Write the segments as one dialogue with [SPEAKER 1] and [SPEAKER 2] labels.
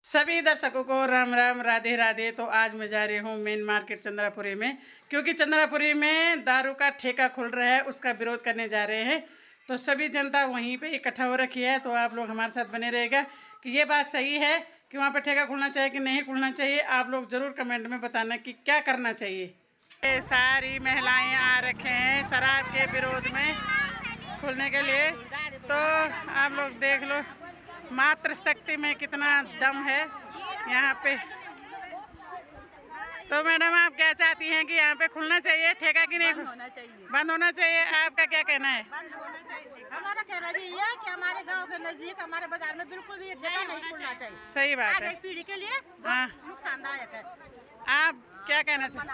[SPEAKER 1] सभी दर्शकों को राम राम राधे राधे। तो आज मैं जा रही हूँ मेन मार्केट चंद्रापुरी में, क्योंकि चंद्रापुरी में दारू का ठेका खुल रहा है, उसका विरोध करने जा रहे हैं। तो सभी जनता वहीं पे इकट्ठा हो रखी है। तो आप लोग हमारे साथ बने रहेगा कि ये बात सही है कि वहाँ पे ठेका खुलना चाहिए कि नहीं खुलना चाहिए। आप लोग ज़रूर कमेंट में बताना कि क्या करना चाहिए। ये सारी महिलाएँ आ रखे हैं शराब के विरोध में खुलने के लिए। तो आप लोग देख लो मात्र शक्ति में कितना दम है यहाँ पे। तो मैडम आप क्या चाहती हैं कि यहाँ पे खुलना चाहिए ठेका कि नहीं?
[SPEAKER 2] होना चाहिए,
[SPEAKER 1] बंद होना चाहिए। आपका क्या कहना है?
[SPEAKER 2] बंद होना चाहिए। हमारा कहना ये है कि हमारे गांव के नजदीक हमारे बाजार में बिल्कुल भी ठेका नहीं खुलना चाहिए।
[SPEAKER 1] सही बात है,
[SPEAKER 2] आगे पीढ़ी के लिए
[SPEAKER 1] हाँ।
[SPEAKER 2] नुकसानदायक है।
[SPEAKER 1] आप क्या कहना चाहिए?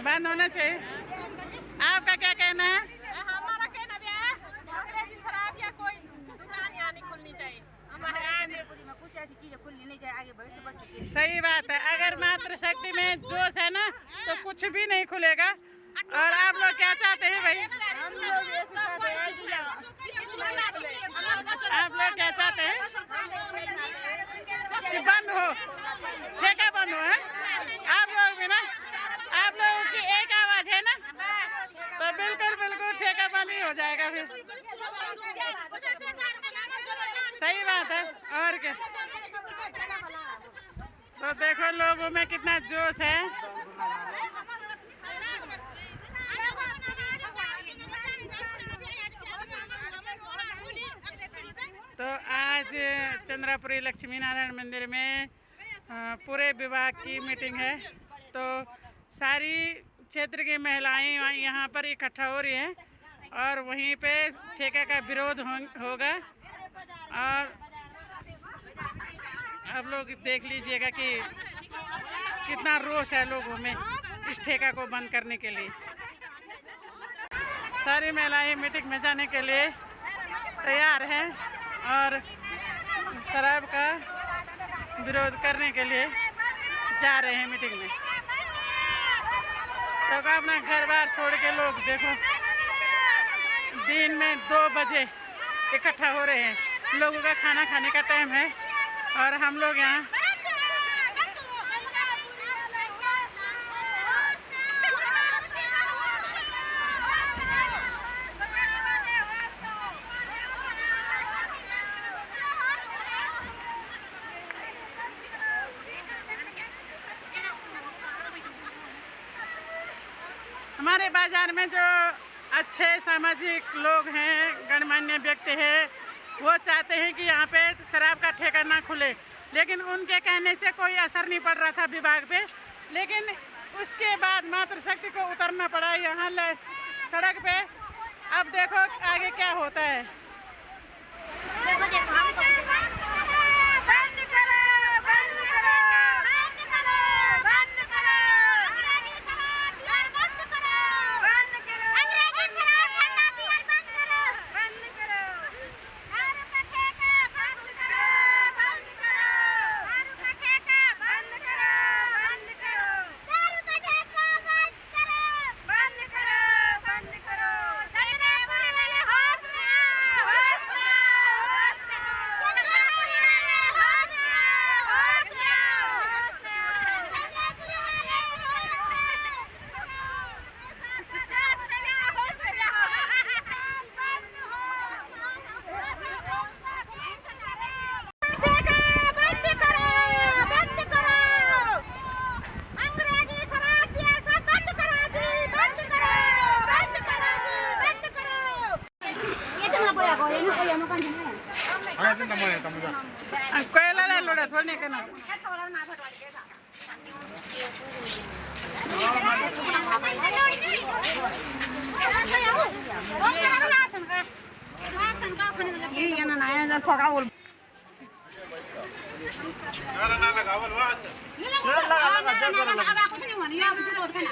[SPEAKER 1] बंद होना चाहिए। आपका क्या कहना है?
[SPEAKER 3] हमारा कहना भी है अंग्रेजी शराब या कोई दुकान यहाँ नहीं खुलनी चाहिए।
[SPEAKER 2] में कुछ ऐसी चीजें खुलनी नहीं चाहिए, आगे भविष्य बढ़ चुकी है।
[SPEAKER 1] सही बात है। अगर मात्र शक्ति में जोश है ना तो कुछ भी नहीं खुलेगा। और आप लोग क्या चाहते हैं भाई?
[SPEAKER 2] हम लोग ऐसे चाहते हैं कि
[SPEAKER 1] आप लोग क्या चाहते हैं कि बंद हो, ठेका बंद हो है? आप लोग भी ना, आप लोगों की एक आवाज है ना, तो बिल्कुल बिल्कुल ठेका बंद ही हो जाएगा फिर। सही बात है। और क्या? तो देखो लोगों में कितना जोश है। तो आज चंद्रापुरी लक्ष्मी नारायण मंदिर में पूरे विभाग की मीटिंग है। तो सारी क्षेत्र की महिलाएं यहाँ पर इकट्ठा हो रही हैं और वहीं पे ठेका का विरोध होगा। और आप लोग देख लीजिएगा कि कितना रोष है लोगों में इस ठेका को बंद करने के लिए। सारी महिलाएं मीटिंग में जाने के लिए तैयार हैं और शराब का विरोध करने के लिए जा रहे हैं मीटिंग में। तो अपना घर बार छोड़ के लोग देखो दिन में 2 बजे इकट्ठा हो रहे हैं। लोगों का खाना खाने का टाइम है और हम लोग यहाँ हमारे बाजार में जो अच्छे सामाजिक लोग हैं, गणमान्य व्यक्ति हैं, वो चाहते हैं कि यहाँ पे शराब का ठेका ना खुले, लेकिन उनके कहने से कोई असर नहीं पड़ रहा था विभाग पे। लेकिन उसके बाद मात्र शक्ति को उतरना पड़ा यहाँ सड़क पे। अब देखो आगे क्या होता है। कोयला लोड़ा थोड़ी नहीं करना।
[SPEAKER 2] ये ना नया जन थोड़ा बोल
[SPEAKER 4] ना लगावल बात
[SPEAKER 2] अब कुछ नहीं होनी है, अब विरोध करना।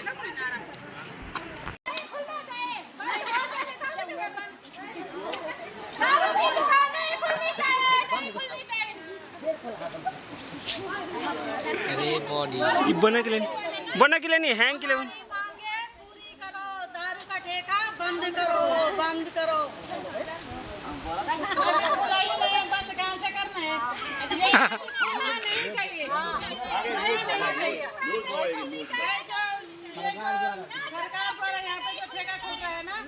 [SPEAKER 5] अरे बॉडी
[SPEAKER 6] बना के लिए नहीं हैंग के लिए
[SPEAKER 2] मांगे पूरी करो, दारू का ठेका बंद करो, बंद करो।
[SPEAKER 1] बंद कहाँ से करना खुलना नहीं चाहिए, नहीं खुलना चाहिए। ये जो सरकार द्वारा यहाँ पे जो ठेका खुल रहा है ना, वो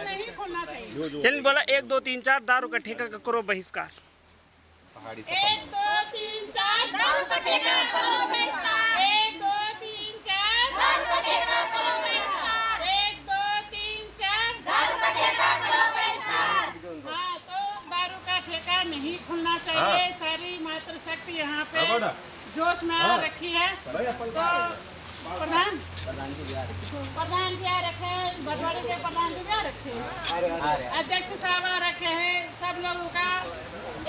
[SPEAKER 1] नहीं खुलना चाहिए।
[SPEAKER 6] यानी बोला 1 2 3 4 दारू का ठेका का करो बहिष्कार।
[SPEAKER 1] 1 2 3 4 दारू का ठेका करो बहिष्कार। 1 2 3 4 दारू का ठेका करो बहिष्कार। 1 2 3 4 दारू का ठेका करो बहिष्कार। हाँ, तो दारू का ठेका नहीं खुलना चाहिए। सारी मातृशक्ति यहाँ पे जोश में आ रखी है। तो प्रधान जी आ रखे हैं, भटवाड़ी के प्रधान जी आ रखे हैं, अध्यक्ष साहब आ रखे हैं। सब लोगों का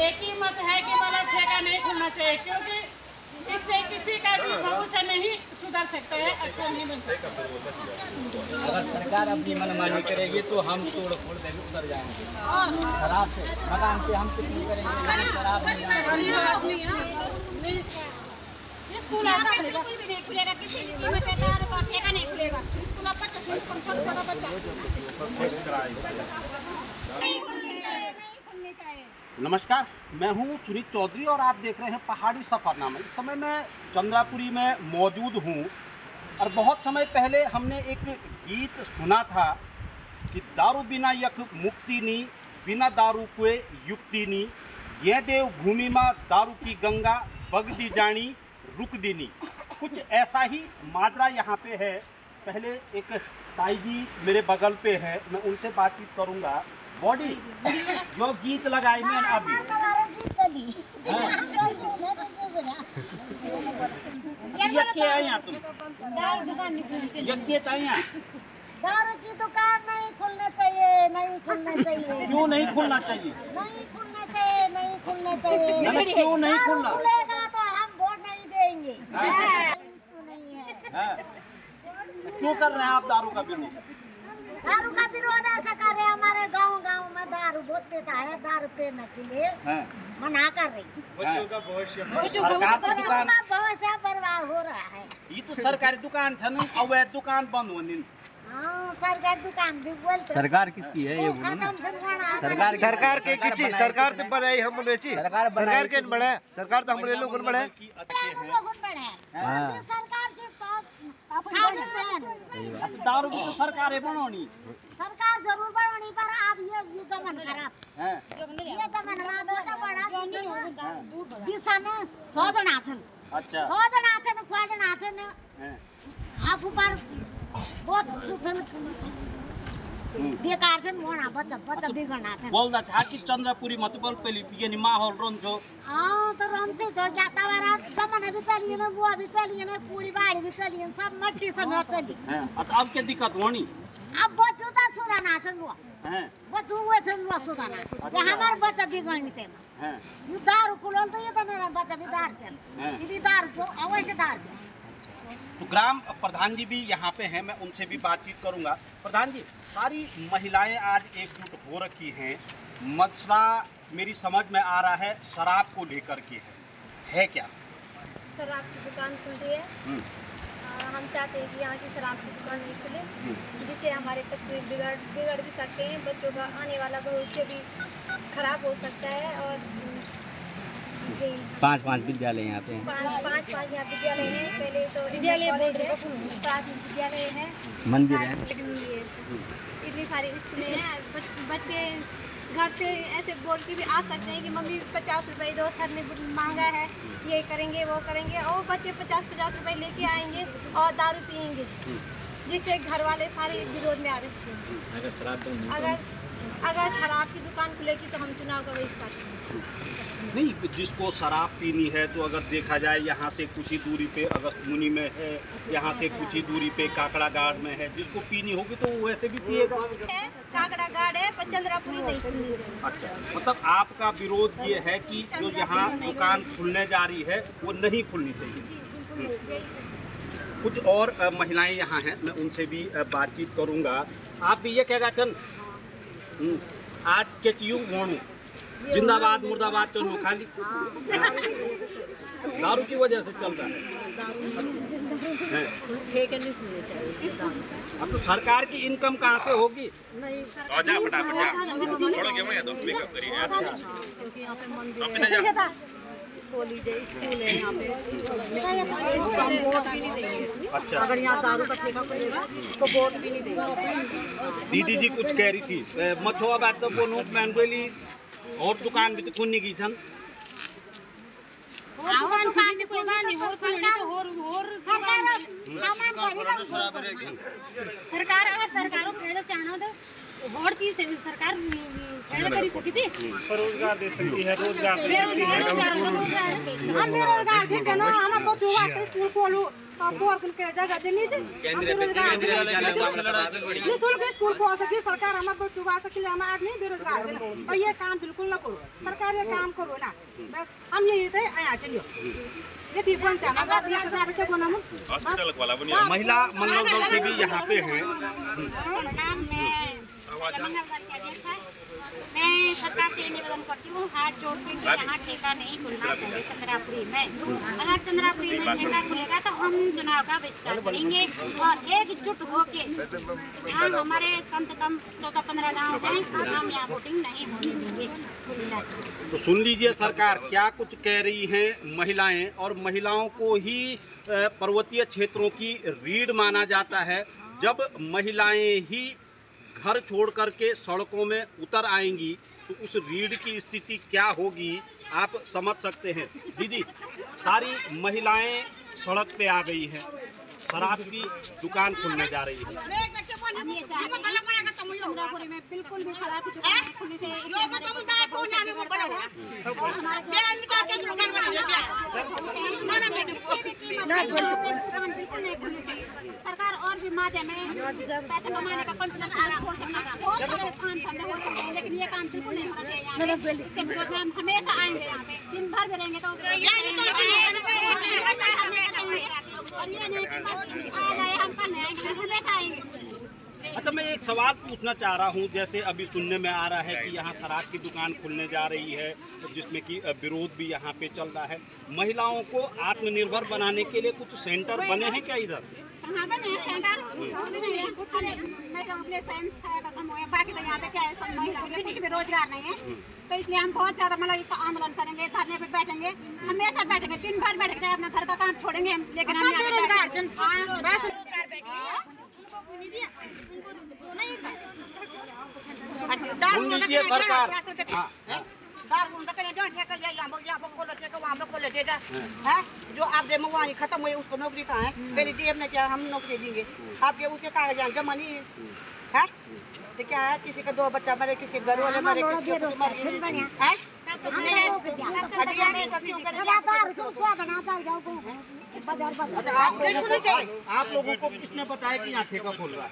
[SPEAKER 1] एक ही मत है कि मतलब ठेका नहीं खुलना चाहिए, क्योंकि इससे किसी का भी भविष्य नहीं सुधर सकता है, अच्छा नहीं बन सकता।
[SPEAKER 5] अगर सरकार अपनी मनमानी करेगी तो हम तोड़ फोड़ से उतर जाएंगे। शराब से मकान पे हम कुछ नहीं करेंगे, शराब नहीं।
[SPEAKER 2] स्कूल ऐसा बिल्कुल भी नहीं खुलेगा, किसी भी कीमत पे दारू का ठेका नहीं खुलेगा। स्कूल आप बच्चा नहीं खुलने चाहिए।
[SPEAKER 7] नमस्कार, मैं हूं सुनीत चौधरी और आप देख रहे हैं पहाड़ी सफरनामा। इस समय मैं चंद्रापुरी में मौजूद हूं और बहुत समय पहले हमने एक गीत सुना था कि दारू बिना यक मुक्ति नी, बिना दारू कोई युक्ति नी, ये देव भूमि में दारू की गंगा बगदी जानी रुक दीनी। कुछ ऐसा ही माजरा यहाँ पे है। पहले एक ताई जी मेरे बगल पे है, मैं उनसे बातचीत करूँगा। बॉडी जो गीत लगाई मैंने अभी यक्के आया तुम यक्के आया
[SPEAKER 8] दारू की दुकान नहीं खुलना चाहिए, नहीं खुलना चाहिए।
[SPEAKER 7] क्यों नहीं खुलना चाहिए?
[SPEAKER 8] नहीं खुलना चाहिए, नहीं खुलना चाहिए।
[SPEAKER 7] क्यों नहीं खुलना?
[SPEAKER 8] खुलेगा तो हम वोट नहीं देंगे। क्यों नहीं है?
[SPEAKER 7] क्यों कर रहे हैं आप दारू का विरोध?
[SPEAKER 8] दारू का विरोध ऐसा कर रहे हैं, हमारे गांव में दारू बहुत पीता है, दारू पीने के लिए मना कर रही थी।
[SPEAKER 7] बच्चों का भविष्य
[SPEAKER 8] बर्बाद हो रहा है।
[SPEAKER 7] ये तो सरकारी दुकान छन, अवैध दुकान बंद होनी।
[SPEAKER 8] सरकार दुकान भी बोलते।
[SPEAKER 5] सरकार किसकी है ये बोलो ना।
[SPEAKER 9] सरकार के किसी सरकार तो बनाई हम लोग छी, सरकार के बने, सरकार तो हम लोग बने।
[SPEAKER 8] सरकार की
[SPEAKER 7] दारू की तो सरकार है बनानी,
[SPEAKER 8] सरकार जरूर बनानी, पर अब ये दमन खराब है। ये दमन बड़ा दिशा में सोदनाथन,
[SPEAKER 7] अच्छा
[SPEAKER 8] सोदनाथन खोजनाथन आप ऊपर बहुत बेकार से मोना बच्चा बिगड़ना था।
[SPEAKER 7] बोलना था कि चंद्रपुरी मतबल पे यानी माहौल रन जो
[SPEAKER 8] तो रंते तो जाता वाला दमन भी चलिए ना, बुआ भी चलिए ना, पूरी बाड़ी भी चलिए, सब मट्टी से चली।
[SPEAKER 7] अब क्या दिक्कत होनी?
[SPEAKER 8] अब बच्चों का सुधारना था लो बच्चों हुए थे लो सुधारना ये हमारे बच्चा बिगड़नी थे। ये दारू कुलों तो ये तो मेरा बच्चा भी दार थे, सीधी दारू तो अवश्य दार थे।
[SPEAKER 7] तो ग्राम प्रधान जी भी यहाँ पे हैं, मैं उनसे भी बातचीत करूँगा। प्रधान जी, सारी महिलाएं आज एकजुट हो रखी हैं। मसला मेरी समझ में आ रहा है शराब को लेकर के है क्या?
[SPEAKER 10] शराब की दुकान खुल रही है। हम चाहते हैं कि यहाँ की शराब की दुकान नहीं खुले, जिससे हमारे बच्चे बिगड़ भी सकते हैं, बच्चों का आने वाला भविष्य भी खराब हो सकता है। और
[SPEAKER 5] 5 विद्यालय यहाँ पे हैं।
[SPEAKER 10] 5 यहाँ विद्यालय हैं। पहले तो विद्यालय प्राथमिक विद्यालय है,
[SPEAKER 5] मंदिर है,
[SPEAKER 10] इतनी सारी स्कूलें हैं। बच्चे घर से ऐसे बोल के भी आ सकते हैं कि मम्मी 50 रुपये दो, सर ने मांगा है, ये करेंगे वो करेंगे, और बच्चे 50 रुपये लेके आएंगे और दारू पियेंगे, जिससे घर वाले सारे विरोध में आ रहे हैं। अगर शराब की दुकान खुलेगी तो हम चुनाव का बहिष्कार करेंगे।
[SPEAKER 7] नहीं, जिसको शराब पीनी है तो अगर देखा जाए यहाँ से कुछ ही दूरी पे अगस्त मुनि में है, यहाँ से कुछ ही दूरी पे काकड़ा गाड़ में है, जिसको पीनी होगी तो वो वैसे भी पिएगा।
[SPEAKER 10] काकड़ा गाड़ है पर चंद्रापुरी नहीं खुलनी चाहिए।
[SPEAKER 7] अच्छा, मतलब आपका विरोध ये है कि जो यहाँ दुकान खुलने जा रही है वो नहीं खुलनी चाहिए। कुछ और महिलाएं यहाँ हैं, मैं उनसे भी बातचीत करूँगा। आप भी ये कहेगा चल आज के चीज़ मोड़ू जिंदाबाद मुर्दाबाद तो खाली दारू की वजह से चल रहा है। अब तो सरकार की इनकम कहाँ से होगी?
[SPEAKER 8] लीजिए स्कूल है यहाँ पे, हम वोट भी नहीं देंगे।
[SPEAKER 7] अच्छा,
[SPEAKER 8] अगर यहाँ दारू का ठेका खुलेगा तो वोट भी नहीं देंगे।
[SPEAKER 7] दीदी जी कुछ कह रही थी मथुआ बात तो बोलूँ मैं बोली और दुकान भी तो खुलने की छन
[SPEAKER 8] सरकार अगर सरकारों फायदा चाहना तो और चीज सरकार फायदा कर सकती थी,
[SPEAKER 6] रोजगार दे सकती है, रोजगार दे सकती है।
[SPEAKER 2] हम बेरोजगार थे ना, हम बच्चों का स्कूल खोलो और के जगह से नीचे निःशुल्क स्कूल खोल सके सरकार, हमारे बच्चों का सके हम आदमी बेरोजगार थे और ये काम बिल्कुल ना करो सरकार, ये काम करो ना बस। हम यही थे आया चलियो ये थी बनता ना बस ये सरकार के बना हम
[SPEAKER 7] महिला मंगल दल से भी यहाँ पे हैं।
[SPEAKER 8] मैं सरकार से निवेदन करती हूँ, हाथ जोड़ के यहाँ ठेका नहीं खुलना चाहिए चंद्रापुरी में। अगर चंद्रापुरी में ठेका खुलेगा तो हम चुनाव का बहिष्कार करेंगे और एकजुट होके यहाँ हमारे कम से कम 14-15 गाँव हैं, हम यहाँ वोटिंग नहीं होने देंगे।
[SPEAKER 7] तो सुन लीजिए सरकार क्या कुछ कह रही हैं महिलाएं, और महिलाओं को ही पर्वतीय क्षेत्रों की रीढ़ माना जाता है। जब महिलाएं ही घर छोड़ करके सड़कों में उतर आएंगी तो उस रीढ़ की स्थिति क्या होगी आप समझ सकते हैं। दीदी सारी महिलाएं सड़क पे आ गई हैं, शराब की दुकान खुलने जा रही है।
[SPEAKER 8] चंद्रापुरी में बिल्कुल भी शराब की दुकान खुली थी, सरकार और भी माध्यम में पैसे कमाने का कॉन्फिडेंस खोल सकता है, बहुत सारे काम धंधे हो सकते हैं, लेकिन ये काम बिल्कुल नहीं होना चाहिए। इसके विरोध में हम हमेशा आएंगे, यहाँ पे दिन भर भी रहेंगे तो और ये नहीं कि बस आ जाए हम कल आएंगे, हमेशा आएंगे।
[SPEAKER 7] अच्छा, मैं एक सवाल पूछना चाह रहा हूँ, जैसे अभी सुनने में आ रहा है कि यहाँ शराब की दुकान खुलने जा रही है जिसमें कि विरोध भी यहाँ पे चल रहा है। महिलाओं को आत्मनिर्भर बनाने के लिए कुछ सेंटर बने हैं क्या इधर?
[SPEAKER 8] कहाँ बने हैं सेंटर? कुछ भी नहीं है। मैं तो अपने स्वयं सहायता समूह है, बाकी तो यहाँ पे क्या है, सब महिलाओं के कुछ भी रोजगार नहीं है, तो इसलिए हम बहुत ज़्यादा मतलब इसका आंदोलन करेंगे, धरने पे बैठेंगे, हमेशा बैठेंगे, दिन भर बैठेंगे, अपना घर का काम छोड़ेंगे, लेकिन हम
[SPEAKER 7] सुन लीजिए सरकार।
[SPEAKER 2] जो आप दे वहाँ खत्म हुए उसको नौकरी कहाँ है? पहले डीएम ने क्या हम नौकरी देंगे आपके उसके कागजात जमा नहीं है तो क्या है, किसी का 2 बच्चा मरे, किसी घर वाले मरे, किसी का कुछ मरे।
[SPEAKER 7] आप लोगों को किसने बताया कि यहाँ ठेका खोल रहा है?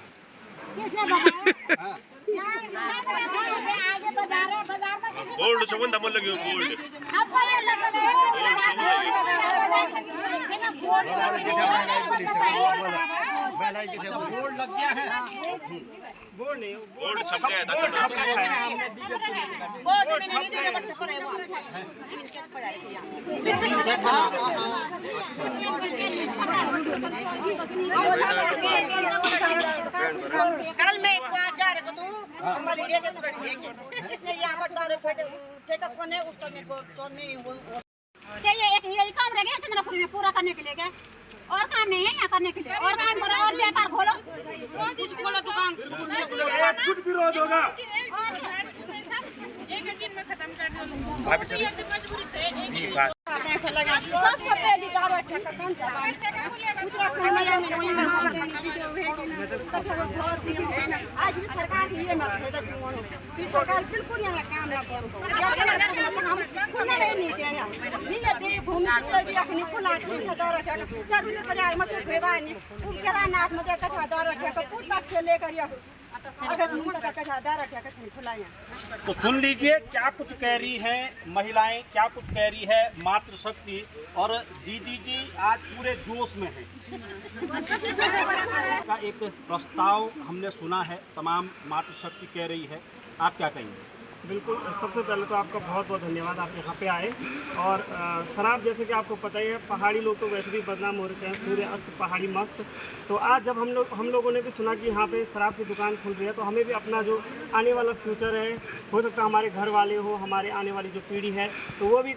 [SPEAKER 4] गोल्ड संबंध अमल लगी गोल्ड
[SPEAKER 7] बोर्ड लग गया है।
[SPEAKER 6] बोर्ड नहीं,
[SPEAKER 4] गोल्ड सब गया था
[SPEAKER 2] कल मैं जा रहे तो हमारी जिसने यहाँ पर ठेका खोने उसका मेरे को नहीं हुआ।
[SPEAKER 8] यही काम रह गया चंद्रपुरी में पूरा करने के लिए, क्या और काम नहीं है यहाँ करने के लिए? और काम करो और व्यापार खोलो, कुछ खोलो दुकान,
[SPEAKER 6] कुछ विरोध होगा।
[SPEAKER 3] एक दिन में खत्म कर दो मजबूरी से।
[SPEAKER 8] सबसे पहली दारू ठेका कौन सा आज भी सरकार की ये कि सरकार बिल्कुल यहाँ काम नहीं दे भूमि खुला केदारनाथ में तक से लेकर
[SPEAKER 7] तो सुन लीजिए क्या कुछ कह रही हैं महिलाएं, क्या कुछ कह रही है मातृशक्ति, और दीदी जी आज पूरे जोश में है। का एक प्रस्ताव हमने सुना है, तमाम मातृशक्ति कह रही है, आप क्या कहेंगे?
[SPEAKER 6] बिल्कुल, सबसे पहले तो आपका बहुत बहुत धन्यवाद, आप यहाँ पे आए। और शराब जैसे कि आपको पता ही है, पहाड़ी लोग तो वैसे भी बदनाम हो रखे हैं, सूर्य अस्त पहाड़ी मस्त। तो आज जब हम लोगों ने भी सुना कि यहाँ पे शराब की दुकान खुल रही है, तो हमें भी अपना जो आने वाला फ्यूचर है, हो सकता है हमारे घर वाले हो, हमारे आने वाली जो पीढ़ी है, तो वो भी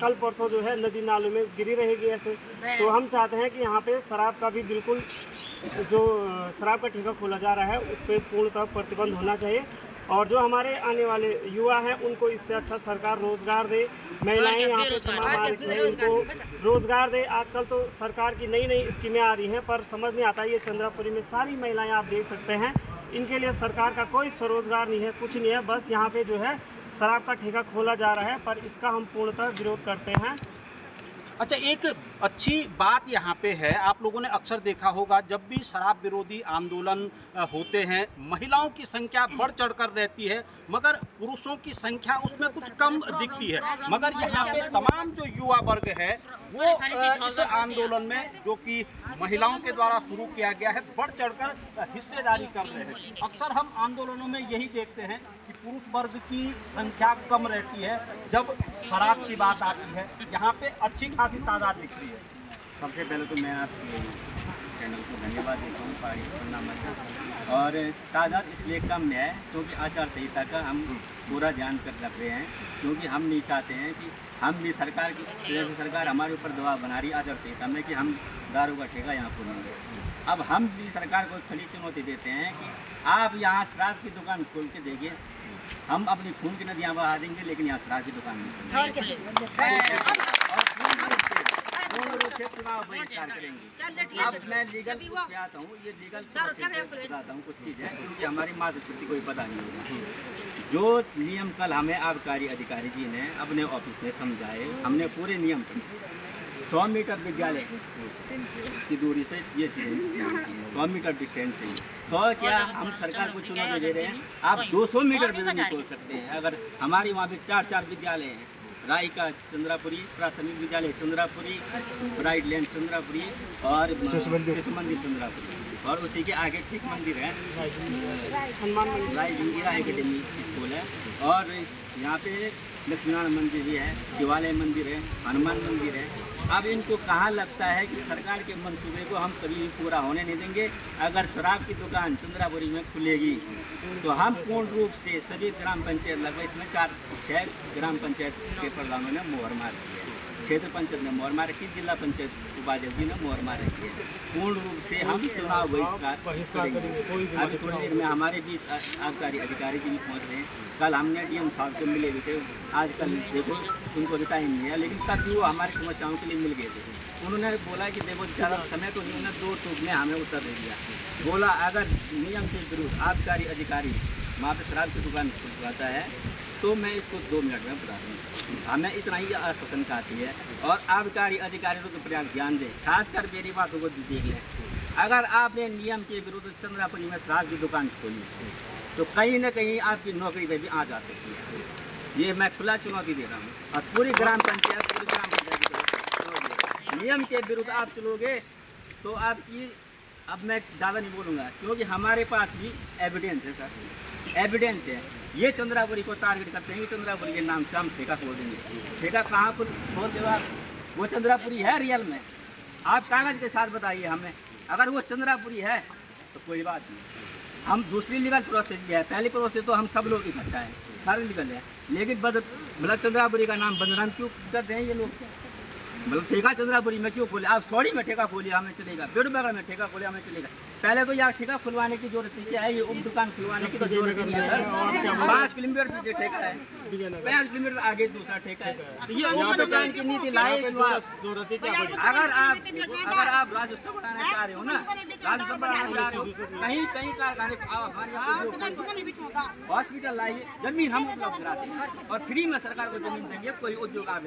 [SPEAKER 6] कल परसों जो है नदी नालों में गिरी रहेगी ऐसे। तो हम चाहते हैं कि यहाँ पर शराब का भी बिल्कुल, जो शराब का ठेका खोला जा रहा है उस पर पूर्णतः प्रतिबंध होना चाहिए। और जो हमारे आने वाले युवा हैं उनको इससे अच्छा सरकार रोज़गार दे, महिलाएं यहाँ पे तमाम उनको रोज़गार दे। आजकल तो सरकार की नई नई स्कीमें आ रही हैं, पर समझ नहीं आता। ये चंद्रापुरी में सारी महिलाएं आप देख सकते हैं, इनके लिए सरकार का कोई स्वरोजगार नहीं है, कुछ नहीं है। बस यहाँ पे जो है शराब का ठेका खोला जा रहा है, पर इसका हम पूर्णतः विरोध करते हैं।
[SPEAKER 7] अच्छा, एक अच्छी बात यहाँ पे है, आप लोगों ने अक्सर देखा होगा जब भी शराब विरोधी आंदोलन होते हैं, महिलाओं की संख्या बढ़ चढ़कर रहती है, मगर पुरुषों की संख्या उसमें कुछ कम दिखती है। मगर यहाँ पे तमाम जो युवा वर्ग है वो इस आंदोलन में, जो कि महिलाओं के द्वारा शुरू किया गया है, बढ़ चढ़कर हिस्सेदारी कर रहे हैं। अक्सर हम आंदोलनों में यही देखते हैं कि पुरुष वर्ग की संख्या कम रहती है जब शराब की बात आती है। यहाँ पे अच्छी खासी तादाद दिख रही है।
[SPEAKER 5] सबसे पहले तो मैं आपके चैनल को धन्यवाद देता हूँ, पहाड़ी सुनना मत। और तादाद इसलिए कम है क्योंकि आचार संहिता का हम पूरा ध्यान कर रख रहे हैं, क्योंकि हम नहीं चाहते हैं कि हम भी सरकार की, जैसे सरकार हमारे ऊपर दबाव बना रही है आचार संहिता में कि हम दारू का ठेका यहाँ खोलेंगे। अब हम भी सरकार को खली चुनौती देते हैं कि आप यहाँ शराब की दुकान खोल के देखिए, हम अपनी खून की नदियाँ बहा देंगे, लेकिन यहाँ शराब की दुकान नहीं पूर्ण रूप से चुनाव बहिष्कार करेंगे। अब मैं लीगल पे आता हूँ, ये लीगल बताता हूँ कुछ चीज़ है, क्योंकि हमारी मातृशक्ति को भी पता नहीं होगा। जो नियम कल हमें आबकारी अधिकारी जी ने अपने ऑफिस में समझाए, हमने पूरे नियम 100 मीटर विद्यालय की दूरी पे ये 100 मीटर डिस्टेंस है। 100 क्या, हम सरकार को चुनौती दे रहे हैं, आप 200 मीटर भी नहीं खोल सकते हैं। अगर हमारी वहाँ पे 4 विद्यालय हैं, रायका चंद्रापुरी प्राथमिक विद्यालय चंद्रापुरी, ब्राइट लैंड चंद्रापुरी और शिशु मंदिर चंद्रापुरी, और उसी के आगे ठीक मंदिर है, हनुमान मंदिर, इंदिरा एकेडमी स्कूल है, और यहाँ पे लक्ष्मीनारायण मंदिर भी है, शिवालय मंदिर है, हनुमान मंदिर है। अब इनको कहाँ लगता है कि सरकार के मंसूबे को हम कभी भी पूरा होने नहीं देंगे। अगर शराब की दुकान चंद्रापुरी में खुलेगी तो हम पूर्ण रूप से सभी ग्राम पंचायत, लगभग इसमें 4-6 ग्राम पंचायत के प्रधानों ने मोहर मार दी है, क्षेत्र पंचायत ने मोहर मार रखी, जिला पंचायत उपाध्यक्ष जी ने मोहर मार रखी है। पूर्ण रूप से हम चुनाव बहिष्कार करेंगे। अभी थोड़ी देर में हमारे बीच आबकारी अधिकारी जी भी पहुँच रहे हैं। कल हमने डीएम साहब से मिले भी थे, आजकल देखो उनको भी टाइम नहीं है, लेकिन तब भी वो हमारी समस्याओं के लिए मिल गए थे। उन्होंने बोला कि देखो ज़्यादा समय तो नहीं, उन्होंने 2 टूक में हमें उत्तर दे दिया। बोला अगर नियम के विरुद्ध आबकारी अधिकारी वहाँ पर शराब की दुकान खुलवाता है तो मैं इसको 2 मिनट में बता दूँ। हमें इतना ही आश्वासन आती है, और आबकारी अधिकारियों को पर्याप्त ध्यान दें, खासकर मेरी बातों को देख लें। अगर आपने नियम के विरुद्ध चंद्रापुरी में शराब की दुकान खोली तो कहीं ना कहीं आपकी नौकरी पे भी आ जा सकती है। ये मैं खुला चुनौती दे रहा हूँ, और पूरी ग्राम पंचायत नियम के विरुद्ध आप चलोगे तो आपकी, अब मैं ज़्यादा नहीं बोलूँगा क्योंकि हमारे पास भी एविडेंस है सर, एविडेंस है। ये चंद्रापुरी को टारगेट करते हैं कि चंद्रापुरी के नाम से हम ठेका खोल देंगे। ठेका कहाँ खोल देंगे आप? वो चंद्रापुरी है रियल में, आप कागज़ के साथ बताइए हमें। अगर वो चंद्रापुरी है तो कोई बात नहीं, हम दूसरी लीगल प्रोसेस भी है। पहली प्रोसेस तो हम सब लोग इकट्ठा है, सारे लीगल है, लेकिन मतलब चंद्रापुरी का नाम बदनाम क्यों करते हैं ये लोग? मतलब ठेका चंद्रापुरी में क्यों खोले? आप सौड़ी में ठेका खोलिए हमें चलेगा, बेड़बगर में ठेका खोले हमें चलेगा। पहले तो यार ठेका खुलवाने की जरूरत नहीं, क्या है ये उप दुकान खुलवाने की तो जरूरत नहीं है सर। 5 किलोमीटर पीछे ठेका है, 5 किलोमीटर आगे दूसरा ठेका है। तो ये उप दुकान की नीति लाए क्यों आप? अगर आप राजस्व बढ़ाना चाह रहे हो ना, राजस्व बढ़ाना चाह रहे हो, कहीं कारखाने हॉस्पिटल लाइए, जमीन हम उपलब्ध कराते हैं और फ्री में सरकार को जमीन देंगे। कोई उद्योग आप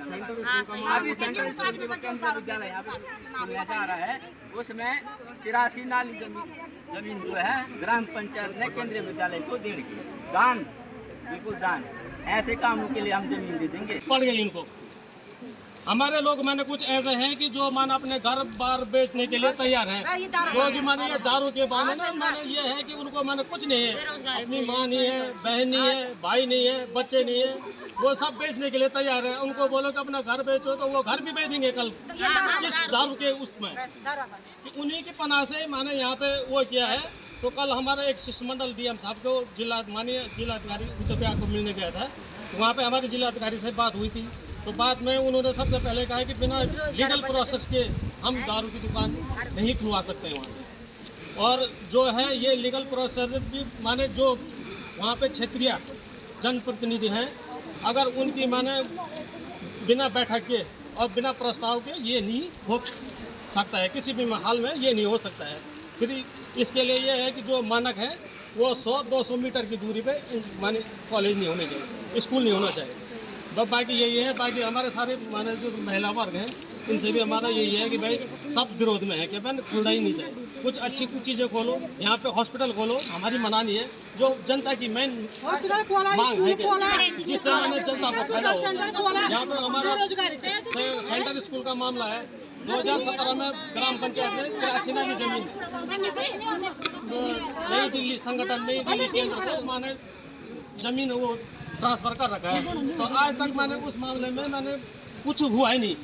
[SPEAKER 5] अभी सेंट्रल केंद्रीय विद्यालय यहाँ पे खुलने जा रहा है, उसमें 83 नाली जमीन जो है ग्राम पंचायत ने केंद्रीय विद्यालय को दे रखी है। दान, बिल्कुल दान। ऐसे कामों के लिए हम जमीन दे देंगे।
[SPEAKER 6] पड़ गई इनको हमारे लोग माने कुछ ऐसे हैं कि जो माने अपने घर बार बेचने के लिए तैयार हैं, जो कि माने ये दारू के बहाने ना माने ये है कि उनको माने कुछ नहीं है, अपनी माँ नहीं है, बहन नहीं है, भाई नहीं है, बच्चे नहीं है, वो सब बेचने के लिए तैयार है। उनको बोलो कि अपना घर बेचो तो वो घर भी बेच देंगे कल इस दारू के उसमें। उन्हीं की पनाह से माने यहाँ पे वो किया है। तो कल हमारा एक शिष्टमंडल डीएम साहब को माननीय जिलाधिकारी उत्तर बिहार को मिलने गया था, वहाँ पे हमारे जिलाधिकारी से बात हुई थी। तो बाद में उन्होंने सबसे पहले कहा कि बिना लीगल प्रोसेस के हम दारू की दुकान नहीं खुलवा सकते हैं वहाँ पे। और जो है ये लीगल प्रोसेस भी माने जो वहाँ पे क्षेत्रीय जनप्रतिनिधि हैं, अगर उनकी माने बिना बैठक के और बिना प्रस्ताव के ये नहीं हो सकता है, किसी भी हाल में ये नहीं हो सकता है। फिर इसके लिए ये है कि जो मानक है वो 100-200 मीटर की दूरी पे माने कॉलेज नहीं होने चाहिए, स्कूल नहीं होना चाहिए। बस बाकी यही है। बाकी हमारे सारे माने जो महिला वर्ग हैं उनसे भी हमारा यही है कि भाई सब विरोध में है कि भाई खुलना ही नहीं चाहिए। कुछ अच्छी कुछ चीज़ें खोलो, यहाँ पे हॉस्पिटल खोलो, हमारी मना नहीं है। जो जनता की मेन मांग है कि जिससे मैंने जनता को फायदा हो। यहाँ पे हमारा सेंट्रल स्कूल का मामला है, 2017 में ग्राम पंचायत ने 83 की जमीन नई दिल्ली संगठन नई दिल्ली केंद्र से माने जमीन वो ट्रांसफर कर रखा है। तो आज तक मैंने उस मामले में मैंने कुछ हुआ ही नहीं,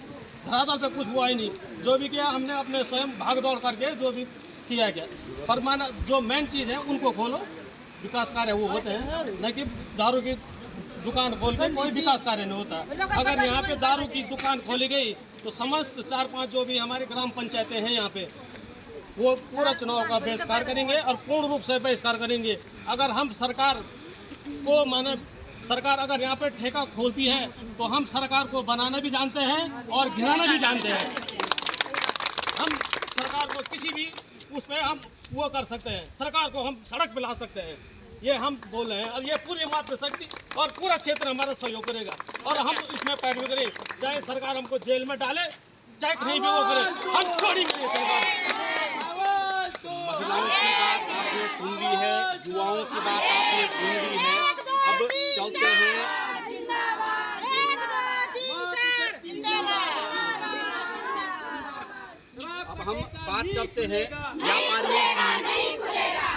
[SPEAKER 6] धरातल पे कुछ हुआ ही नहीं। जो भी किया हमने अपने स्वयं भाग दौड़ करके जो भी किया गया। पर माना जो मेन चीज़ है उनको खोलो, विकास कार्य वो होते हैं, न कि दारू की दुकान खोल के कोई विकास कार्य नहीं होता। अगर यहाँ पे दारू की दुकान खोली गई तो समस्त 4-5 जो भी हमारी ग्राम पंचायतें हैं यहाँ पे वो पूरा चुनाव का बहिष्कार करेंगे और पूर्ण रूप से बहिष्कार करेंगे। अगर हम सरकार को माने सरकार अगर यहाँ पे ठेका खोलती है तो हम सरकार को बनाना भी जानते हैं और गिराना भी जानते हैं। हम सरकार को किसी भी उस पर हम वो कर सकते हैं, सरकार को हम सड़क पे ला सकते हैं, ये हम बोल रहे हैं। और ये पूरी मातृशक्ति और पूरा क्षेत्र हमारा सहयोग करेगा और हम इसमें पैरवी करें, चाहे सरकार हमको जेल में डाले चाहे कहीं भी वो करे, हम छोड़ेंगे सरकार।
[SPEAKER 7] महिलाओं की बात आपने सुन ली है, युवाओं की बात आपने सुन ली है। अब चलते हैं अब हम बात करते हैं व्यापारियों की।
[SPEAKER 6] नहीं खुलेगा,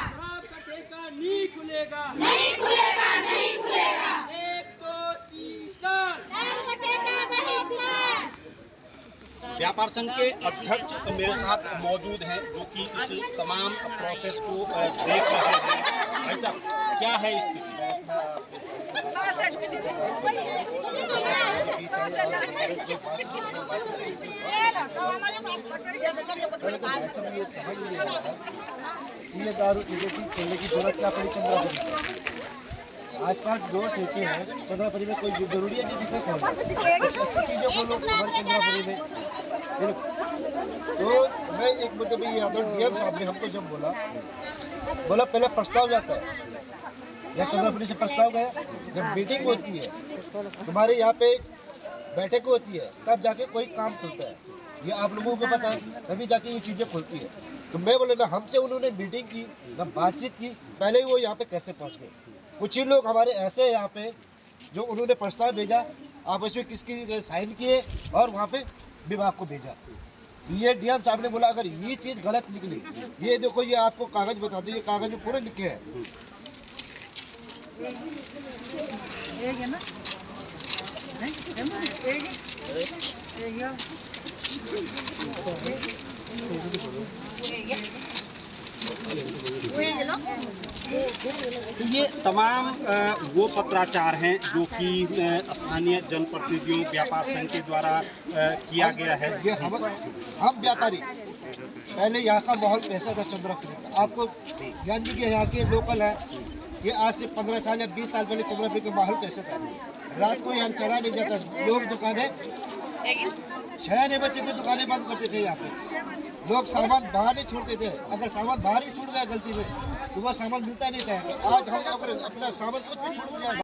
[SPEAKER 6] नहीं खुलेगा, नहीं खुलेगा, नहीं खुलेगा। 1 2 3 4
[SPEAKER 7] व्यापार संघ के अध्यक्ष मेरे साथ मौजूद हैं जो कि इस तमाम प्रोसेस को देख रहे हैं। भाई साहब, क्या है स्थिति?
[SPEAKER 9] ये दारू खोलने की जरूरत क्या पड़ी चंद्रापुरी? आसपास जो ठेके हैं चंद्रापुरी में कोई जरूरी है जी ठेके खोलना, अच्छी चीज़ें खोलो हमारे चंद्रापुरी में। तो मैं एक मुद्दे पर यादव डीएम साहब ने हमको जब बोला पहले प्रस्ताव जाता है या चंद्रापुरी से प्रस्ताव गया, जब मीटिंग होती है तुम्हारे यहाँ पे बैठक होती है तब जाके कोई काम खुलता है, ये आप लोगों को पता है, तभी जाके ये चीज़ें खुलती है। तो मैं बोले ना हमसे उन्होंने मीटिंग की ना बातचीत की, पहले ही वो यहाँ पे कैसे पहुँच गए। कुछ ही लोग हमारे ऐसे हैं यहाँ पे जो उन्होंने प्रस्ताव भेजा, आपस में किसकी साइन किए और वहाँ पे विभाग को भेजा। ये डीएम साहब ने बोला अगर ये चीज़ गलत निकली, ये देखो ये आपको कागज़ बता दो, ये कागज़ में पूरे लिखे हैं।
[SPEAKER 7] ये तमाम वो पत्राचार हैं जो कि स्थानीय जनप्रतिनिधियों व्यापार संघ के द्वारा किया गया है।
[SPEAKER 9] ये हम व्यापारी पहले यहाँ का माहौल कैसा था चंद्रापुरी का, आपको ज्ञान भी यहाँ के लोकल है। ये आज से 15 साल या 20 साल पहले चंद्रापुरी का माहौल कैसा था, रात को यहाँ चढ़ा नहीं जाता, लोग दुकानें 6 नहीं बचे थे, दुकानें बंद करते थे। यहाँ पे लोग सामान बाहर नहीं छोड़ते थे, अगर सामान बाहर भी छूट गया गलती में तो वह सामान मिलता नहीं था। आज हम अगर अपना सामान कुछ भी छूट गया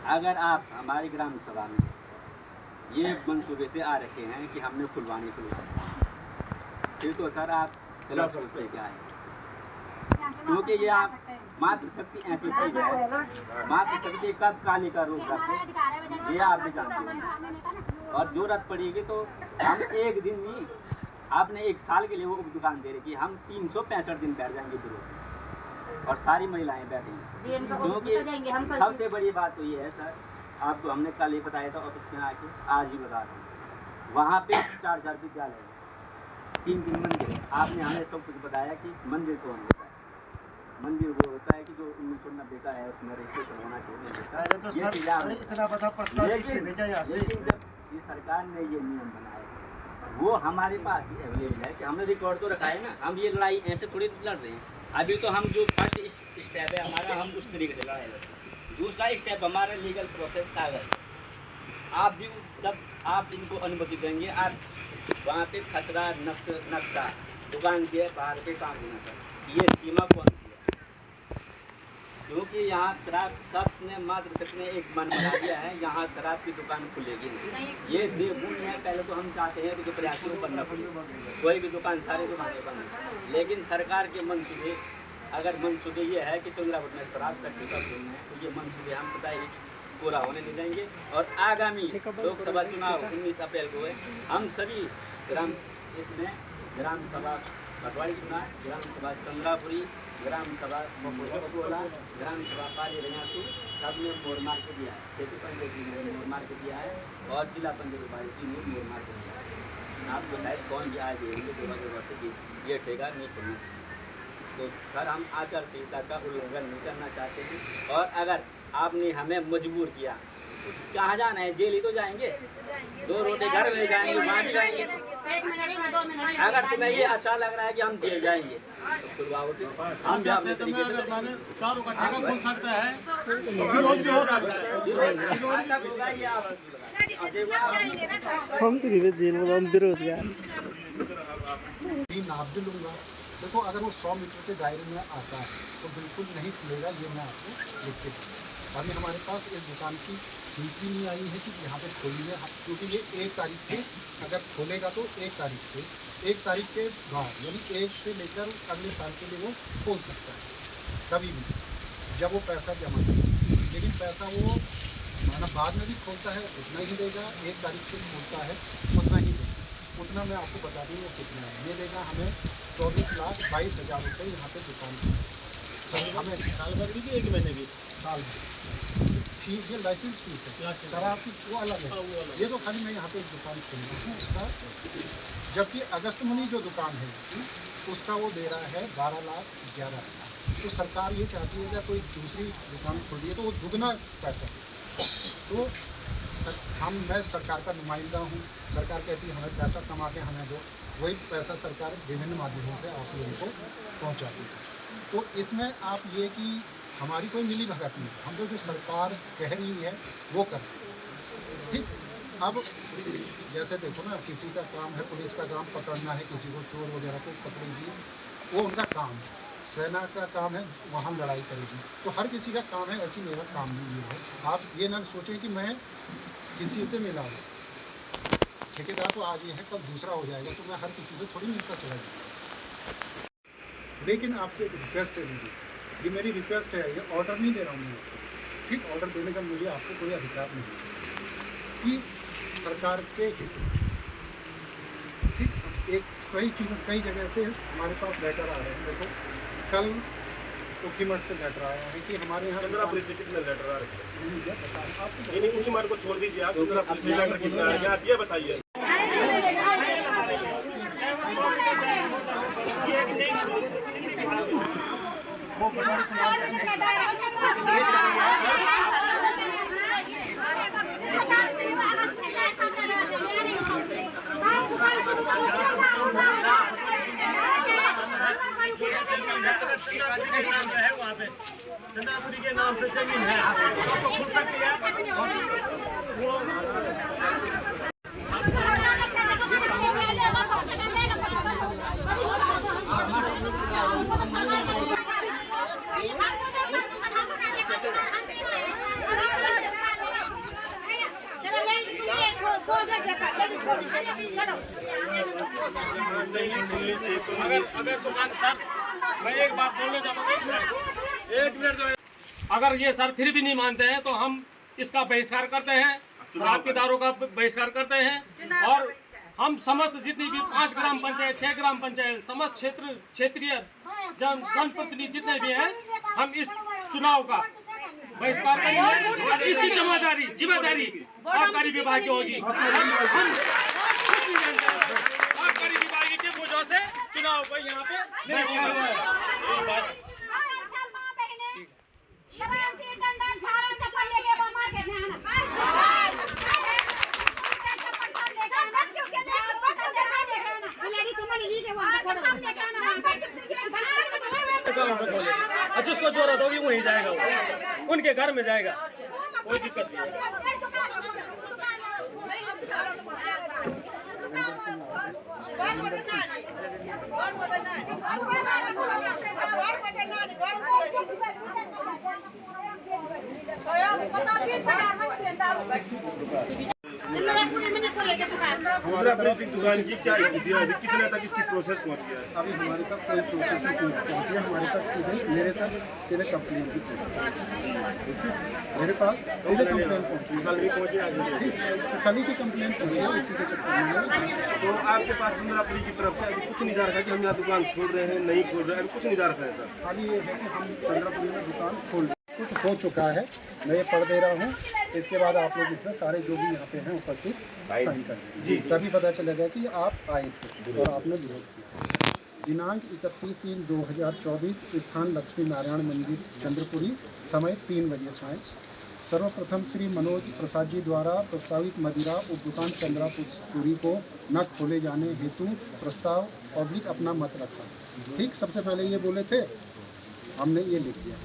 [SPEAKER 5] अगर आप हमारी ग्राम सभा में ये मंसूबे से आ रखे हैं कि हमने खुलवानी फिर तो सर आप गलत सोचते क्या है, क्योंकि ये आप मातृशक्ति ऐसी चीज है, मातृशक्ति कब काली का रूप रखते ये आप भी जानते हैं। और जरूरत पड़ेगी तो हम एक दिन नहीं, आपने एक साल के लिए वो दुकान दे रखी, हम 365 दिन बैठ जाएंगे जरूर, और सारी महिलाएं बैठेंगी। क्योंकि सबसे बड़ी बात तो ये है सर, आपको हमने कल ही बताया था ऑफिस में आके, आज ही बता रहे हैं, वहाँ पे 4 विद्यालय, 3 मंदिर है। आपने हमें सब कुछ बताया कि मंदिर कौन होता है, मंदिर वो होता है कि जो 1990 का है, उसमें रजिस्ट्रेशन होना चाहिए। लेकिन जब ये सरकार ने ये नियम बनाया वो हमारे पास ही अवेलेबल है कि हमने रिकॉर्ड तो रखा है ना, हम ये लड़ाई ऐसे थोड़ी लड़ रहे हैं। अभी तो हम जो फर्स्ट स्टेप है हमारा, हम उस तरीके से लड़ाई लड़ते हैं। दूसरा स्टेप हमारा लीगल प्रोसेस कागज। आप भी जब आप इनको अनुमति देंगे, आप वहाँ पे खतरा नक्शा दुकान के बाहर पे काम देना सर, ये सीमा कौन सी है? क्योंकि यहाँ शराब सबने मातृशक्ति ने एक मन बना दिया है, यहाँ शराब की दुकान खुलेगी नहीं। ये देवभूमि है, पहले तो हम चाहते हैं कि प्रयासों को बनना पड़ेगा, कोई भी दुकान सारी दुकानें बंद। लेकिन सरकार के मंसूबे, अगर मंसूबे ये है कि चंद्रापुर में शराब का ठेका खोलना है, तो ये मंसूबे हम पता ही पूरा होने नहीं देंगे। और आगामी लोकसभा चुनाव 19 अप्रैल को है, हम सभी ग्राम सभा भटवाड़ी सुना, ग्राम सभा चंद्रापुरी, ग्राम सभा बबोला, ग्राम सभा पाली रैयासू, सब ने मोड़ मार के दिया है। क्षेत्रीय पंचायत ने मोड़ मार के दिया है और जिला पंचायत उपायुक्त ने मोड़ मार के दिया है। आपको शायद कौन भी आज देंगे 2 वर्ष की ये ठेका नहीं खोलना चाहिए। तो सर हम आचार संहिता का उल्लंघन नहीं करना चाहते हैं, और अगर आपने हमें मजबूर किया तो कहाँ जाना है, जेल ही तो जाएंगे, 2 रोटी घर में जाएंगे, वहाँ भी जाएंगे। अगर तुम्हें ये अच्छा लग रहा है कि हम जेल जाएंगे तो खुलवाओ, हम भी अपने तरीके से
[SPEAKER 9] दारू का ठेका खुल सकता है,
[SPEAKER 6] हम तो जेल में हम बेरोजगार
[SPEAKER 9] नाप भी लूँगा। देखो अगर वो 100 मीटर के दायरे में आता है तो बिल्कुल नहीं खुलेगा, ये मैं आपको लिख के दूँ। अभी हमारे पास इस दुकान की फीस भी नहीं आई है कि यहाँ पे खोली है, क्योंकि ये 1 तारीख से अगर खोलेगा तो 1 तारीख के बाद, यानी 1 से लेकर अगले साल के लिए वो खोल सकता है कभी भी, जब वो पैसा जमा करे। लेकिन पैसा वो माना बाद में भी खोलता है उतना ही देगा, 1 तारीख से खोलता है उतना ही देगा। उतना मैं आपको बता दूँ वो कितना है, ये देगा हमें 24,22,000 रुपये यहाँ पे दुकान की। हमें साल भर की 1 महीने की साल भर फीस, ये लाइसेंस फीस है, शराब की वो अलग है। ये तो खाली मैं यहाँ पे दुकान खोलना हूँ उसका, जबकि अगस्त मनी जो दुकान है उसका वो दे रहा है 12,11,000। तो सरकार ये चाहती है कि कोई दूसरी दुकान खोल दी है तो वो दुगना पैसा दे। तो मैं सरकार का नुमाइंदा हूँ, सरकार कहती है हमें पैसा कमा के हमें दो, वही पैसा सरकार विभिन्न माध्यमों से आप लोगों को पहुँचाती है। तो इसमें आप ये कि हमारी कोई मिली भगत नहीं, हम जो सरकार कह रही है वो कर ठीक। अब जैसे देखो ना, किसी का काम है, पुलिस का काम पकड़ना है, किसी को चोर वगैरह को पकड़ेगी, वो उनका काम है। सेना का काम है वहाँ लड़ाई करेगी, तो हर किसी का काम है, ऐसी मेरा काम नहीं है। आप ये ना सोचें कि मैं किसी से मिला हूँ, ठेकेदार तो आज ये है कब दूसरा हो जाएगा, तो मैं हर किसी से थोड़ी मिलता चला जाऊँगा। लेकिन आपसे एक रिक्वेस्ट है दीदी, ये मेरी रिक्वेस्ट है, ये ऑर्डर नहीं दे रहा हूँ मैं आपको, ठीक। ऑर्डर देने का मुझे आपको कोई अधिकार नहीं है कि सरकार के हित, ठीक। एक कई जगह से हमारे पास लेटर आ रहे हैं। देखो कल उखीमठ से लेटर आया है कि हमारे यहाँ
[SPEAKER 4] चंद्रापुरी से कितने लेटर आ रहे हैं? उखीमठ को छोड़ दीजिए, आप चंद्रापुरी से लेटर कितना आ रहे हैं आप ये बताइए।
[SPEAKER 6] वहाँ पे चंद्रापुरी के नाम से जमीन है, आपको खुल सकती है।
[SPEAKER 4] अगर दुकान सर, मैं एक बात बोलना चाहूँगा, एक मिनट। अगर ये सर फिर भी नहीं मानते हैं तो हम इसका बहिष्कार करते हैं, शराब के दारू का बहिष्कार करते हैं। और हम समस्त जितनी भी 5 ग्राम पंचायत, 6 ग्राम पंचायत, समस्त क्षेत्रीय जनप्रतिनिधि जितने भी हैं, हम इस चुनाव का बहिष्कार करेंगे। और इसकी जिम्मेदारी आबकारी विभाग की होगी। आबकारी विभाग की वजह से चुनाव को यहाँ पे बस। जिसको जरूरत होगी वहीं जाएगा, वो उनके घर में जाएगा, कोई दिक्कत नहीं है। दुकान की क्या कितने तक इसकी प्रोसेस पहुंच गया है?
[SPEAKER 9] अभी हमारे तक कोई प्रोसेस नहीं पहुंची है। हमारे तक मेरे तक सीधे कंप्लेन की मेरे पास सीधे कंप्लेन पहुंची,
[SPEAKER 4] कल भी पहुंची,
[SPEAKER 9] कल ही की कंप्लेन पहुंची है। इसी के चक्कर में
[SPEAKER 4] तो आपके पास चंद्रापुरी की तरफ से अभी कुछ नहीं जा रखा कि हम यहाँ दुकान खोल रहे हैं, नहीं खोल रहे हैं, अभी कुछ नहीं जा रखा है सर।
[SPEAKER 9] खाली ये है कि हम चंद्रापुरी में दुकान खोल कुछ हो चुका है, मैं ये पढ़ दे रहा हूँ। इसके बाद आप लोग इसमें सारे जो भी यहाँ पे हैं उपस्थित साइन कर देंगे। तभी पता चलेगा कि आप आए थे और आपने विरोध किया। दिनांक 31/3/2024, स्थान लक्ष्मी नारायण मंदिर चंद्रपुरी, समय 3 बजे शाम। सर्वप्रथम श्री मनोज प्रसाद जी द्वारा प्रस्तावित मदिरा उप दुकान चंद्रापुरी को न खोले जाने हेतु प्रस्ताव पब्लिक अपना मत रखा। ठीक, सबसे पहले ये बोले थे, हमने ये लिख दिया।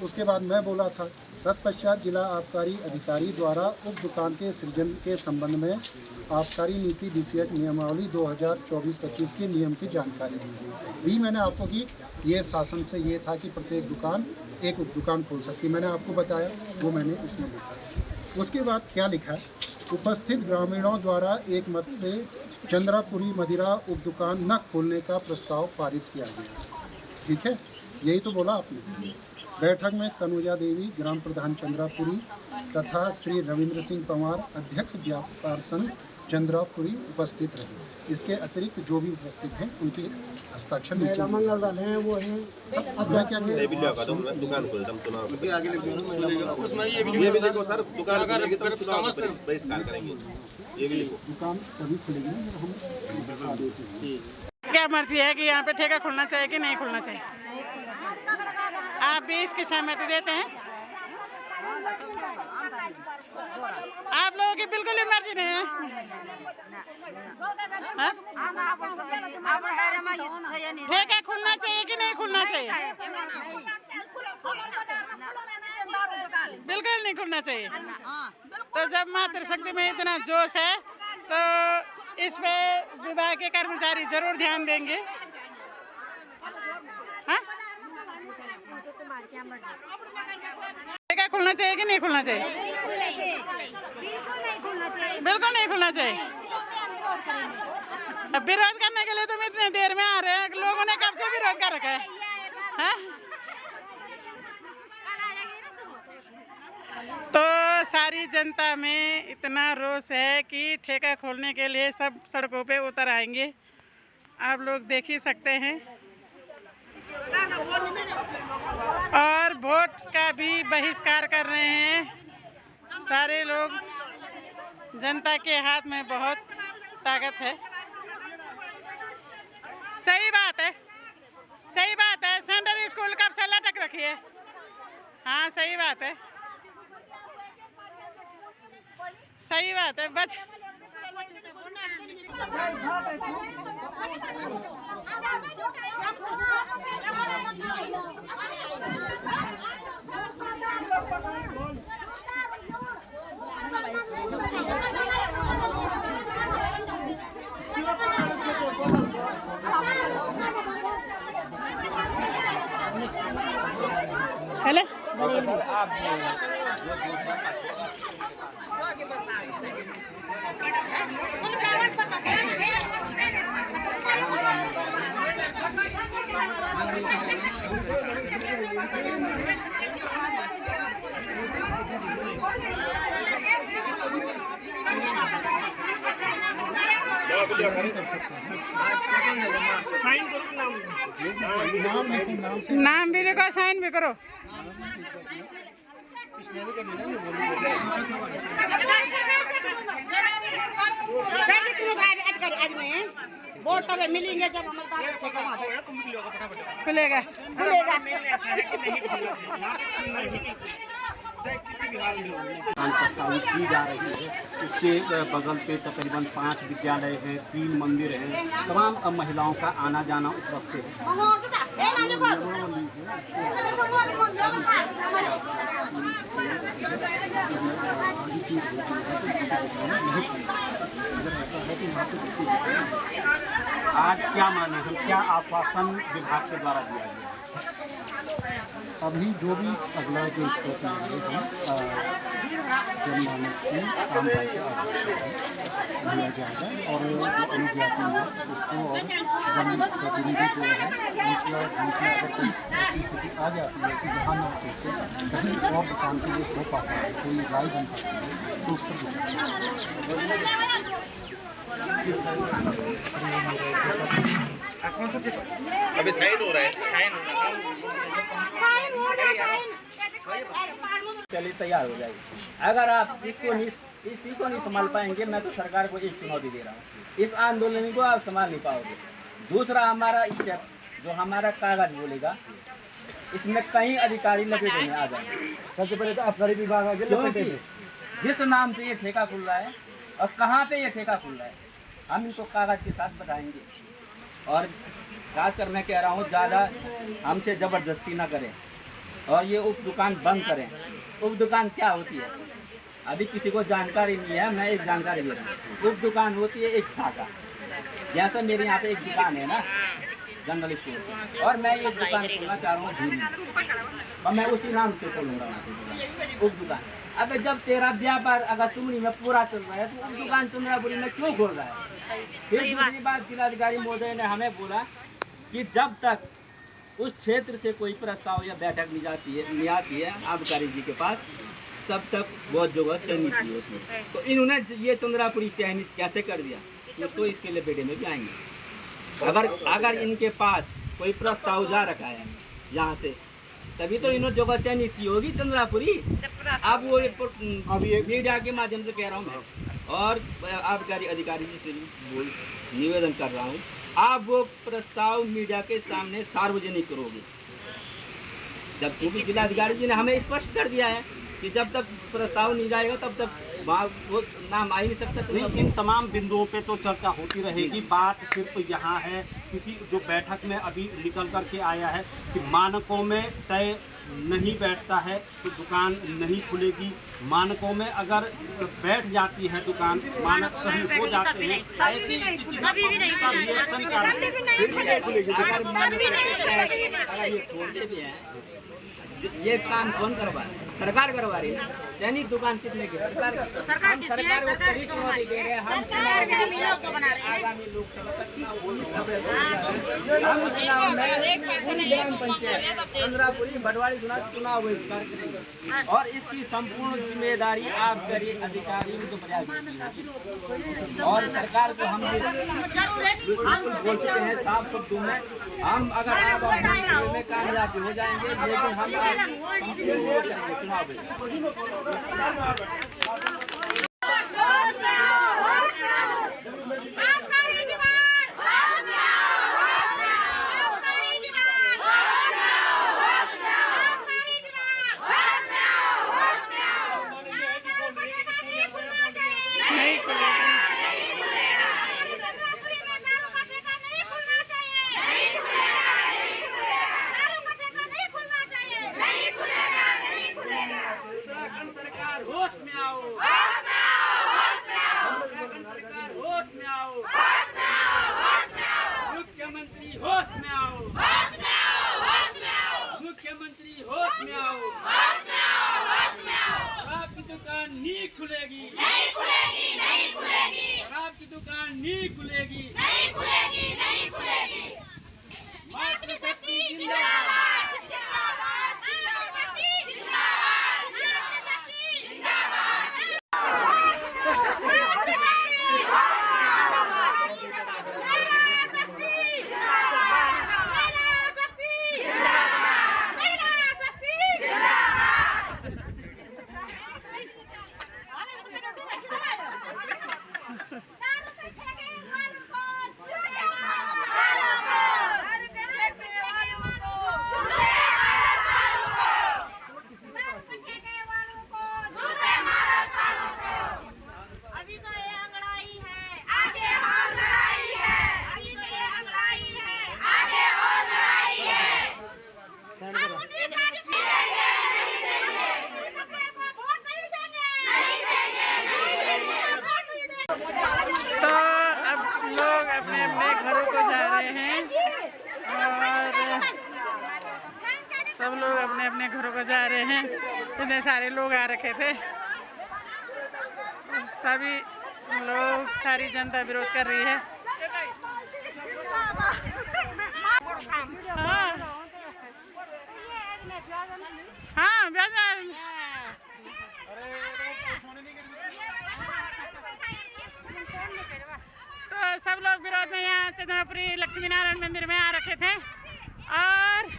[SPEAKER 9] उसके बाद मैं बोला था, तत्पश्चात जिला आबकारी अधिकारी द्वारा उप दुकान के सृजन के संबंध में आबकारी नीति विषयक नियमावली 2024-25 के नियम की जानकारी दी मैंने आपको कि ये शासन से ये था कि प्रत्येक दुकान एक उप दुकान खोल सकती। मैंने आपको बताया, वो मैंने इसमें लिखा। उसके बाद क्या लिखा है, उपस्थित ग्रामीणों द्वारा एक मत से चंद्रापुरी मदिरा उप दुकान न खोलने का प्रस्ताव पारित किया गया। ठीक है, यही तो बोला आपने। बैठक में तनुजा देवी ग्राम प्रधान चंद्रापुरी तथा श्री रविंद्र सिंह पंवार अध्यक्ष व्यापार संघ चंद्रापुरी उपस्थित रहे। इसके अतिरिक्त जो भी उपस्थित हैं उनके हस्ताक्षर मंगलदान है, वो है सब। अब मैं क्या
[SPEAKER 4] दुकान खोल
[SPEAKER 9] दुकान तभी खुलेगी जब हम आदेश।
[SPEAKER 1] क्या मर्जी है कि यहाँ पे ठेका खुलना चाहिए कि नहीं खुलना चाहिए? आप भी इसकी सहमति देते हैं? आप लोगों की बिल्कुल ही मर्जी नहीं है। ठेका खुलना चाहिए कि नहीं खुलना चाहिए? बिल्कुल नहीं खुलना चाहिए। तो जब मातृ शक्ति में इतना जोश है तो इस पे विभाग के कर्मचारी जरूर ध्यान देंगे। हाँ? ठेका खुलना चाहिए कि नहीं खुलना चाहिए? बिल्कुल नहीं खुलना चाहिए। अब विरोध करने के लिए तुम इतने देर में आ रहे हैं, लोगों ने कब से विरोध कर रखा है? हाँ? तो सारी जनता में इतना रोष है कि ठेका खोलने के लिए सब सड़कों पे उतर आएंगे। आप लोग देख ही सकते हैं। और वोट का भी बहिष्कार कर रहे हैं सारे लोग। जनता के हाथ में बहुत ताकत है। सही बात है, सही बात है। सेंट्रल स्कूल कब से लटक रखी है? हाँ सही बात है, सही बात है। बच हेलो आप
[SPEAKER 6] साइन करो कि
[SPEAKER 1] नाम भी लिखो, साइन भी करो।
[SPEAKER 2] वोट तब मिलेंगे जब हमारे
[SPEAKER 1] खुलेगा।
[SPEAKER 7] प्रस्तावित की जा रही है। इसके बगल पे तकरीबन 5 विद्यालय हैं, 3 मंदिर हैं, तमाम महिलाओं का आना जाना उस रास्ते है। आज क्या माने हम, क्या आश्वासन विभाग के द्वारा दिया गया?
[SPEAKER 9] अभी जो भी अगला जो स्टेप है जनमानस की आम राय के आधार पर लिया जाएगा और जो अनुज्ञापन है उसको और जनप्रतिनिधि जो है उनकी अगर कोई ऐसी स्थिति आ जाती है कि जहाँ न कहीं और दुकान के लिए हो पाता है, कोई राय बन पाती है, तो उस पर
[SPEAKER 11] अभी साइन हो रहा है, साइन हो रहा है।
[SPEAKER 5] चलिए तैयार हो जाएगी। अगर आप इसी को नहीं संभाल पाएंगे, मैं तो सरकार को एक चुनौती दे रहा हूँ, इस आंदोलन को आप संभाल नहीं पाओगे। दूसरा हमारा स्टेप जो हमारा कागज बोलेगा, इसमें कई अधिकारी लपेटे में आ जाएंगे।
[SPEAKER 9] सबसे पहले तो आबकारी विभाग आगे
[SPEAKER 5] क्योंकि जिस नाम से ये ठेका खुल रहा है और कहाँ पे ये ठेका खुल रहा है, हम इनको कागज के साथ बताएंगे। और खासकर मैं कह रहा हूँ, ज़्यादा हमसे ज़बरदस्ती ना करें और ये उप दुकान बंद करें। उप दुकान क्या होती है, अभी किसी को जानकारी नहीं है, मैं एक जानकारी दे रहा हूँ। उप दुकान होती है एक शाखा। जैसे मेरे यहाँ पे एक दुकान है ना, जनरल स्टोर, और मैं एक दुकान खोलना चाह रहा हूँ और मैं उसी नाम से खोलूँगा उप दुकान। अब जब तेरा व्यापार अगस्तुमनी में पूरा चल रहा है तो उप दुकान चंद्रापुरी में क्यों खोल रहा है? फिर दूसरी बात, जिलाधिकारी महोदय ने हमें बोला कि जब तक उस क्षेत्र से कोई प्रस्ताव या बैठक नहीं आती है आबकारी जी के पास, तब तक बहुत जगह चयनित नहीं होती है। तो इन्होंने ये चंद्रापुरी चयनित कैसे कर दिया, तो इसके लिए बेटे में भी आएंगे। अगर इनके पास कोई प्रस्ताव जा रखा है यहाँ से, तभी तो इन्होंने जगह चयनित की होगी चंद्रापुरी। अब वो अभी मीडिया के माध्यम से कह रहा हूँ मैं, और आबकारी अधिकारी जी से निवेदन कर रहा हूँ, आप वो प्रस्ताव मीडिया के सामने सार्वजनिक करोगे। जब क्योंकि जिलाधिकारी जी ने हमें स्पष्ट कर दिया है कि जब तक प्रस्ताव नहीं जाएगा तब तक वहाँ वो नाम आ ही नहीं सकता।
[SPEAKER 7] तो इन तमाम बिंदुओं पे तो चर्चा होती रहेगी। बात सिर्फ यहाँ है क्योंकि जो बैठक में अभी निकल करके आया है कि मानकों में तय नहीं बैठता है तो दुकान नहीं खुलेगी। मानकों में अगर बैठ जाती है दुकान, मानक सही हो जाते हैं, ऐसी स्थिति में रिएक्शन क्या है?
[SPEAKER 5] ये काम कौन करवा रहा है? सरकार करवा रही है। चयनित दुकान किसने की? सरकार। हम सरकार को कड़ी चुनौती दे रहे हैं। हम आगामी लोकसभा तक चुनाव पूरी ग्राम पंचायत चंद्रापुरी भटवाड़ी चुनाव बहिष्कार करेंगे और इसकी संपूर्ण जिम्मेदारी आबकारी अधिकारियों को बजाय और सरकार को हम बिल्कुल बोल चुके हैं साफ शब्दों में। हम अगर आप में कामयाब हो जाएंगे, लेकिन हम चुनाव मुख्यमंत्री होश में आओ, मुख्यमंत्री होश में आओ, शराब की दुकान नहीं खुलेगी, शराब की दुकान नहीं खुलेगी, मातृशक्ति जिंदाबाद।
[SPEAKER 1] इतने सारे लोग आ रखे थे, सभी लोग, सारी जनता विरोध कर रही है। हाँ तो सब लोग विरोध में यहाँ चंद्रापुरी लक्ष्मी नारायण मंदिर में आ रखे थे और